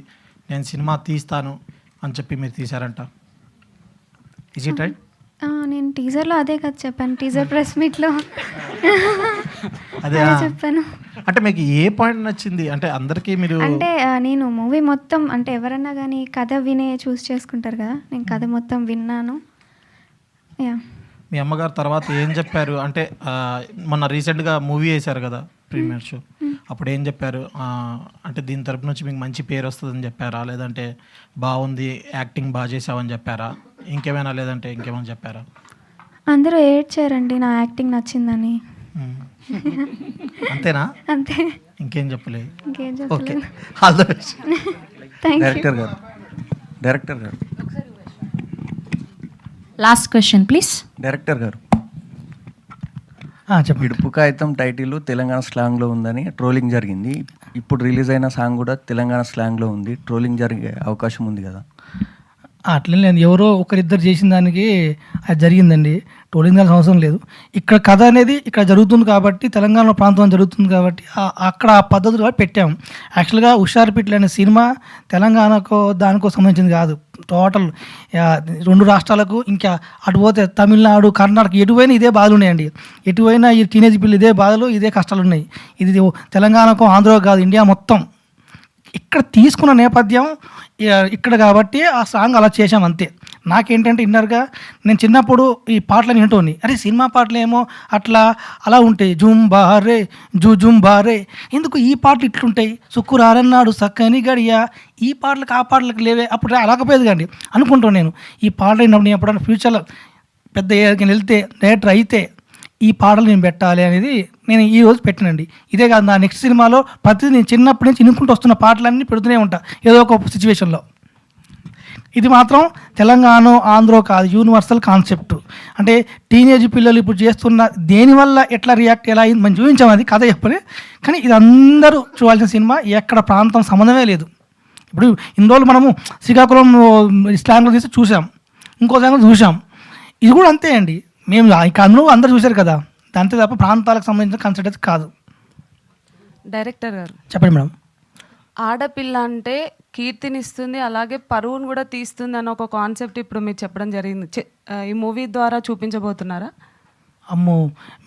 నేను సినిమా తీస్తాను అని చెప్పి మీరు తీశారంట. Is it right? నేను టీజర్లో అదే కదా చెప్పాను, టీజర్ ప్రెస్ మీట్లో అదే చెప్పాను. అంటే మీకు ఏ పాయింట్ నచ్చింది? అంటే అందరికీ మీరు అంటే నేను మూవీ మొత్తం, అంటే ఎవరన్నా కానీ కథ వినే చూస్ చేసుకుంటారు కదా, నేను కథ మొత్తం విన్నాను. యా. మీ అమ్మగారు తర్వాత ఏం చెప్పారు? అంటే మొన్న రీసెంట్గా మూవీ వేశారు కదా ప్రీమియర్ షో, అప్పుడు ఏం చెప్పారు? అంటే దీని తరపు నుంచి మీకు మంచి పేరు వస్తుందని చెప్పారా, లేదంటే బాగుంది యాక్టింగ్ బాగా చేసావని చెప్పారా, ఇంకేమైనా లేదంటే ఇంకేమైనా చెప్పారా? అందరూ ఏడ్చారండి నా యాక్టింగ్ నచ్చిందని. అంతేనా? అంతే, ఇంకేం చెప్పలేదు. ఇంకేం ఓకే, చెప్పలేదు. All the best. Thank you. Director గారు లాస్ట్ క్వశ్చన్ ప్లీజ్. డైరెక్టర్ గారు, చెప్పండి. ఇడుపు కాగితం టైటిల్ తెలంగాణ స్లాంగ్లో ఉందని ట్రోలింగ్ జరిగింది. ఇప్పుడు రిలీజ్ అయిన సాంగ్ కూడా తెలంగాణ స్లాంగ్లో ఉంది. ట్రోలింగ్ జరిగే అవకాశం ఉంది కదా? అట్లే లేదు, ఎవరో ఒకరిద్దరు చేసిన దానికి అది జరిగిందండి. ట్రోలింగ్ చేయాల్సిన అవసరం లేదు. ఇక్కడ కథ అనేది ఇక్కడ జరుగుతుంది కాబట్టి, తెలంగాణ ప్రాంతం జరుగుతుంది కాబట్టి అక్కడ ఆ పద్ధతులు కాబట్టి పెట్టాము. యాక్చువల్గా హుషారుపిట్లు అనే సినిమా తెలంగాణకు దానికో సంబంధించింది కాదు. టోటల్ 2 రాష్ట్రాలకు, ఇంకా అటు పోతే తమిళనాడు, కర్ణాటక, ఎటువైనా ఇదే బాధలు ఉన్నాయండి. ఎటువైనా ఈ టీనేజ్ పిల్లలు ఇదే బాధలు, ఇదే కష్టాలు ఉన్నాయి. ఇది తెలంగాణకు, ఆంధ్ర కాదు, ఇండియా మొత్తం. ఇక్కడ తీసుకున్న నేపథ్యం ఇక్కడ కాబట్టి ఆ సాంగ్ అలా చేసాం అంతే. నాకేంటంటే ఇన్నర్గా నేను చిన్నప్పుడు ఈ పాటలను వింటోని, అరే సినిమా పాటలు ఏమో అలా ఉంటాయి, జుంబారే జుంబారే, ఎందుకు ఈ పాటలు ఇట్లుంటాయి, సుక్కురారన్నాడు సక్కని గడియా, ఈ పాటలకు ఆ పాటలకు లేవే, అప్పుడు అలాగపోయేది కానీ అనుకుంటాను నేను. ఈ పాటలు అయినప్పుడు నేను ఎప్పుడైనా ఫ్యూచర్లో పెద్ద ఏరియాకి వెళ్తే, డైరెక్టర్ అయితే ఈ పాటలు నేను పెట్టాలి అనేది నేను ఈరోజు పెట్టినండి. ఇదే కాదు, నా నెక్స్ట్ సినిమాలో ప్రతి నేను చిన్నప్పటి నుంచి ఇనుకుంటూ వస్తున్న పాటలన్నీ పెడుతూనే ఉంటా ఏదో ఒక సిచ్యువేషన్లో. ఇది మాత్రం తెలంగాణ, ఆంధ్ర కాదు, యూనివర్సల్ కాన్సెప్ట్. అంటే టీనేజ్ పిల్లలు ఇప్పుడు చేస్తున్న దేనివల్ల ఎట్లా రియాక్ట్ ఎలా అయింది మనం చూపించాము, అది కథ చెప్పలే. కానీ ఇది అందరూ చూడాల్సిన సినిమా, ఎక్కడ ప్రాంతం సంబంధమే లేదు. ఇప్పుడు ఇన్ని రోజులు మనము శ్రీకాకుళం స్లాంగ్లో తీసి చూసాం, ఇంకో స్లాంగ్లో చూసాం. ఇది కూడా అంతే అండి. మేము ఇక అందరూ చూశారు కదా, అంతే తప్ప ప్రాంతాలకు సంబంధించిన కాన్సెప్ట్ అయితే కాదు. డైరెక్టర్ గారు చెప్పండి మేడం. ఆడపిల్ల అంటే కీర్తినిస్తుంది, అలాగే పరువును కూడా తీస్తుంది అన్న ఒక కాన్సెప్ట్ ఇప్పుడు మీరు చెప్పడం జరిగింది. ఈ మూవీ ద్వారా చూపించబోతున్నారా? అమ్మో,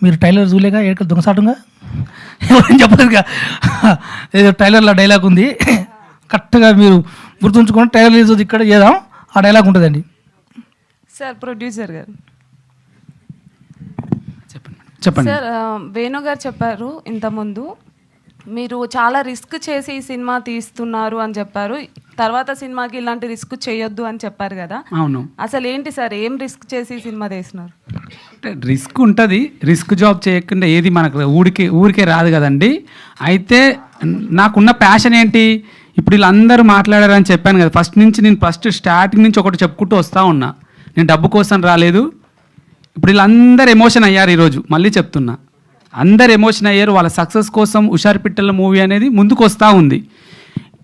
మీరు టైలర్ చూలేగా, ఏడుకలు దొంగసాటుగా ఎవరైనా చెప్పలేదుగా. ఏదో టైలర్లో డైలాగ్ ఉంది, కరెక్ట్గా మీరు గుర్తుంచుకొని టైలర్ ఇక్కడ చేద్దాం, ఆ డైలాగ్ ఉంటుందండి. సార్ ప్రొడ్యూసర్ గారు చెప్పండి. చెప్పండి. సార్ వేణు గారు చెప్పారు ఇంతకుముందు మీరు చాలా రిస్క్ చేసి ఈ సినిమా తీస్తున్నారు అని చెప్పారు, తర్వాత సినిమాకి ఇలాంటి రిస్క్ చేయొద్దు అని చెప్పారు కదా. అవును. అసలు ఏంటి సార్, ఏం రిస్క్ చేసి ఈ సినిమా తీస్తున్నారు? అంటే రిస్క్ ఉంటుంది, రిస్క్ జాబ్ చేయకుండా ఏది మనకు ఊరికే రాదు కదండి. అయితే నాకున్న ప్యాషన్ ఏంటి, ఇప్పుడు వీళ్ళందరూ మాట్లాడారని చెప్పాను కదా, ఫస్ట్ స్టార్టింగ్ నుంచి ఒకటి చెప్పుకుంటూ వస్తూ ఉన్నా. నేను డబ్బు కోసం రాలేదు. ఇప్పుడు వీళ్ళందరూ ఎమోషన్ అయ్యారు ఈరోజు, మళ్ళీ చెప్తున్నా, అందరు ఎమోషన్ అయ్యారు. వాళ్ళ సక్సెస్ కోసం హుషారు పిట్టల మూవీ అనేది ముందుకు వస్తూ ఉంది.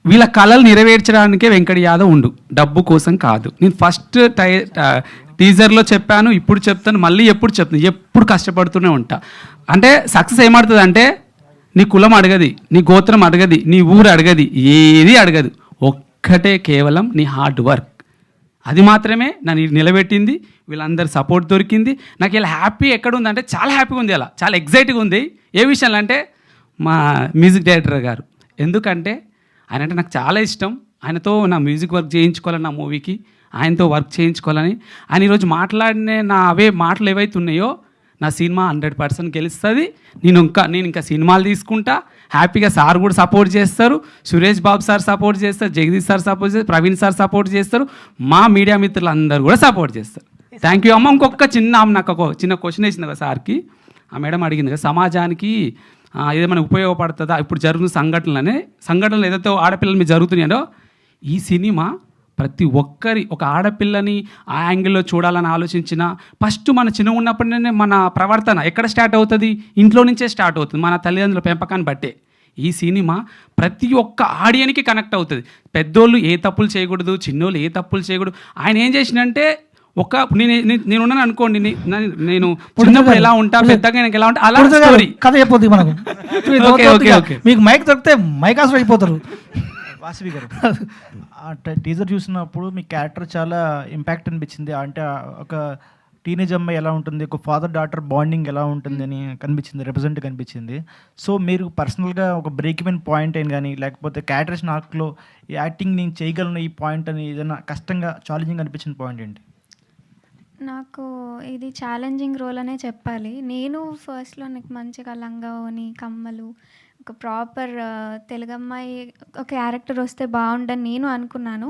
వీళ్ళ కళలు నెరవేర్చడానికే వెంకట్ యాదవ్ ఉండు, డబ్బు కోసం కాదు. నేను ఫస్ట్ టీజర్లో చెప్పాను, ఇప్పుడు చెప్తాను, మళ్ళీ ఎప్పుడు చెప్తాను, ఎప్పుడు కష్టపడుతూనే ఉంటా. అంటే సక్సెస్ ఏమడుతుంది అంటే నీ కులం అడగది, నీ గోత్రం అడగది, నీ ఊరు అడగది, ఏది అడగదు. ఒక్కటే కేవలం నీ హార్డ్ వర్క్. అది మాత్రమే నన్ను నిలబెట్టింది. వీళ్ళందరూ సపోర్ట్ దొరికింది. నాకు ఇలా హ్యాపీ ఎక్కడ ఉందంటే చాలా హ్యాపీగా ఉంది, అలా చాలా ఎగ్జైట్గా ఉంది. ఏ విషయంలో అంటే మా మ్యూజిక్ డైరెక్టర్ గారు, ఎందుకంటే ఆయన అంటే నాకు చాలా ఇష్టం. ఆయనతో నా మ్యూజిక్ వర్క్ చేయించుకోవాలని, నా మూవీకి ఆయనతో వర్క్ చేయించుకోవాలని. ఆయన ఈరోజు మాట్లాడిన నా అవే మాటలు ఏవైతే ఉన్నాయో, నా సినిమా 100% గెలుస్తుంది. నేను ఇంకా సినిమాలు తీసుకుంటా హ్యాపీగా. సార్ కూడా సపోర్ట్ చేస్తారు, సురేష్ బాబు సార్ సపోర్ట్ చేస్తారు, జగదీష్ సార్ సపోర్ట్ చేస్తారు, ప్రవీణ్ సార్ సపోర్ట్ చేస్తారు, మా మీడియా మిత్రులు అందరూ కూడా సపోర్ట్ చేస్తారు. థ్యాంక్ యూ అమ్మ. ఇంకొక నాకు ఒక చిన్న క్వశ్చన్ వేసింది కదా సార్కి, ఆ మేడం అడిగింది కదా, సమాజానికి ఏదేమైనా ఉపయోగపడుతుందా ఇప్పుడు జరుగుతున్న సంఘటనలు ఏదైతే ఆడపిల్లల మీద జరుగుతున్నాయో, ఈ సినిమా ప్రతి ఒక్కరి, ఒక ఆడపిల్లని ఆ యాంగిల్లో చూడాలని ఆలోచించిన, ఫస్ట్ మన చిన్న ఉన్నప్పటినే మన ప్రవర్తన ఎక్కడ స్టార్ట్ అవుతుంది, ఇంట్లో నుంచే స్టార్ట్ అవుతుంది, మన తల్లిదండ్రుల పెంపకాన్ని బట్టే. ఈ సినిమా ప్రతి ఒక్క ఆడియన్కి కనెక్ట్ అవుతుంది. పెద్దోళ్ళు ఏ తప్పులు చేయకూడదు, చిన్నోళ్ళు ఏ తప్పులు చేయకూడదు. ఆయన ఏం చేసినంటే, నేనున్నాను అనుకోండి, నేను చిన్నప్పుడు ఎలా ఉంటా, పెద్దగా నాకు ఎలా ఉంటా, అలా స్టోరీ కథ చెప్పొద్దు మనకు. మీకు మైక్ దొరికితే మైక్ ఆసరా అయిపోతారు. వాసవి గారు, ఆ టీజర్ చూసినప్పుడు మీ క్యారెక్టర్ చాలా ఇంపాక్ట్ అనిపించింది. అంటే ఒక టీనేజ్ అమ్మాయి ఎలా ఉంటుంది, ఒక ఫాదర్ డాటర్ బాండింగ్ ఎలా ఉంటుంది అని రిప్రజెంట్ కనిపించింది. సో మీరు పర్సనల్గా ఒక బ్రేక్ ఈవెన్ పాయింట్ అయిన కానీ, లేకపోతే క్యారెక్టరేషన్ ఆర్క్లో ఈ యాక్టింగ్ నేను చేయగలను ఈ పాయింట్ అని ఏదైనా కష్టంగా ఛాలెంజింగ్ అనిపించిన పాయింట్ ఏంటి? నాకు ఇది ఛాలెంజింగ్ రోల్ అనే చెప్పాలి. నేను ఫస్ట్లో నాకు మంచిగా లంగా ఓని, కమ్మలు, ఒక ప్రాపర్ తెలుగమ్మాయి ఒక క్యారెక్టర్ వస్తే బాగుండని నేను అనుకున్నాను.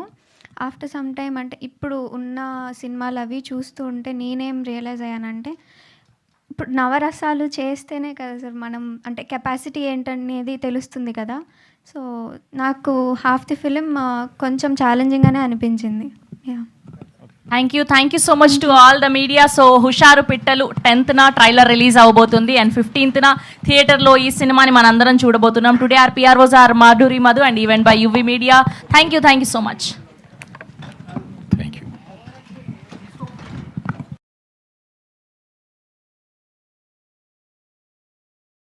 ఆఫ్టర్ సమ్ టైమ్, అంటే ఇప్పుడు ఉన్న సినిమాలు అవి చూస్తూ ఉంటే నేనేం రియలైజ్ అయ్యానంటే, ఇప్పుడు నవరసాలు చేస్తేనే కదా సార్ మనం, అంటే కెపాసిటీ ఏంటనేది తెలుస్తుంది కదా. సో నాకు హాఫ్ ది ఫిలిం కొంచెం ఛాలెంజింగ్గానే అనిపించింది. Yeah, thank you so much to all the media. So హుషారు పిట్టలు 10th ట్రైలర్ రిలీజ్ అవబోతుంది అండ్ 15th థియేటర్లో ఈ సినిమాని మనందరం చూడబోతున్నాం. Today are PROs are Madhuri Madhu and event by UV media. Thank you so much.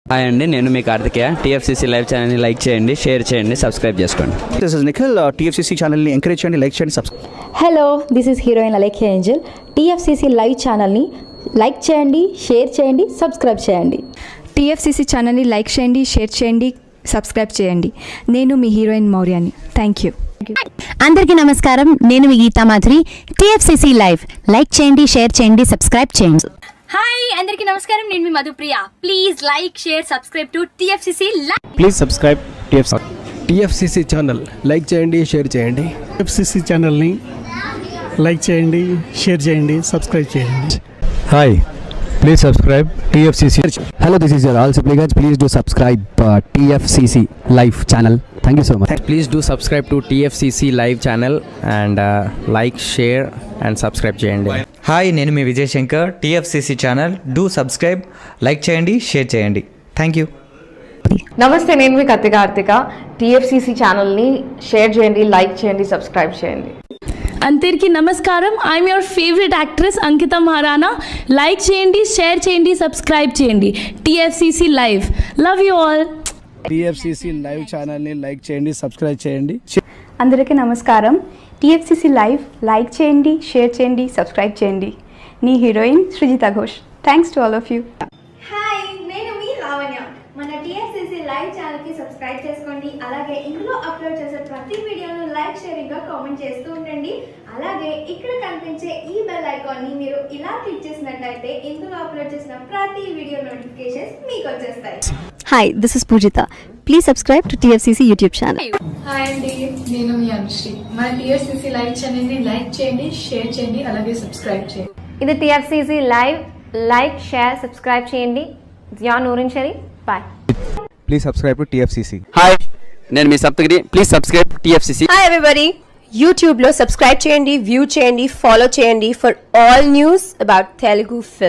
Hi అండి, నేను మీ కార్తికేయ. TFCC లైవ్ ఛానల్ని లైక్ చేయండి, షేర్ చేయండి, సబ్స్క్రైబ్ చేసుకోండి. This is Nikhil. TFCC ఛానల్ని ఎంకరేజ్ చేయండి, లైక్ చేయండి, subscribe. Hello, this is heroine Alekhya Angel. TFCC live ఛానల్ని లైక్ చేయండి, షేర్ చేయండి, సబ్స్క్రైబ్ చేయండి. TFCC ఛానల్ని లైక్ చేయండి, షేర్ చేయండి, సబ్స్క్రైబ్ చేయండి. నేను మీ హీరోయిన్ మౌర్యాని. Thank you. అందరికీ నమస్కారం, నేను మీ Geetha Madhuri. TFCC live like చేయండి, షేర్ చేయండి, సబ్స్క్రైబ్ చేయండి. హాయ్ అందరికీ నమస్కారం, నేను మీ Madhupriya. Please like, share, subscribe to TFCC live. Please subscribe TFCC channel like చేయండి, షేర్ చేయండి. TFCC ఛానల్ని లైక్ చేయండి, షేర్ చేయండి, సబ్స్క్రైబ్ చేయండి. Hi, please subscribe TFCC. Hello, this is your ఆల్ Sipligunj. Please do subscribe TFCC live channel. Thank you so much. Please do subscribe to TFCC live channel and like, share and subscribe చేయండి. Hi, నేను మీ Vijay Shankar. TFCC channel do subscribe, like చేయండి, share చేయండి. Thank you. నమస్తే, నేను మీ Karthika. TFCC ఛానల్ని share చేయండి, లైక్ చేయండి, సబ్స్క్రైబ్ చేయండి. అందరికీ నమస్కారం, I'm your favourite actress Ankita Maharana. Like చేయండి, షేర్ చేయండి, సబ్స్క్రైబ్ చేయండి. TFCC live. Love you all. TFCC live ఛానల్ని లైక్ చేయండి, సబ్స్క్రైబ్ చేయండి. అందరికీ నమస్కారం. TFCC లైవ్ లైక్ చేయండి, షేర్ చేయండి, సబ్స్క్రైబ్ చేయండి. నీ heroine Srujitha Ghosh. Thanks to all of you. Hi, నేను మీ లావణ్య. మన TFCC లైవ్ ఛానల్కి సబ్స్క్రైబ్ చేసుకోండి. అలాగే ఇందులో అప్లోడ్ చేసే ప్రతి వీడియోను లైక్, షేరింగ్గా కామెంట్ చేస్తూ ఉండండి. అలాగే ఇక్కడ కనిపించే ఈ బెల్ బెల్ ఐకాన్ని మీరు ఇలా క్లిక్ చేసినట్లయితే ఇందులో అప్లోడ్ చేసిన ప్రతి వీడియో నోటిఫికేషన్స్ మీకు వచ్చేస్తాయి. Hi, this is Pujita. Please subscribe to TFCC YouTube channel. Hi అండి, నేను మీ అనుశ్రీ. మన టీఎఫ్సీసీ లైవ్ ఛానల్ని లైక్ చేయండి, షేర్ చేయండి, అలాగే సబ్స్క్రైబ్ చేయండి. ఇది TFCC live. Like, share, subscribe చేయండి. Zia Noorin Sharif. Bye. Please subscribe to TFCC. Hi, నేను మీ Saptagiri. Please subscribe TFCC. Hi everybody. YouTube లో సబ్స్క్రైబ్ చేయండి, వ్యూ చేయండి, ఫాలో చేయండి for all news about Telugu film.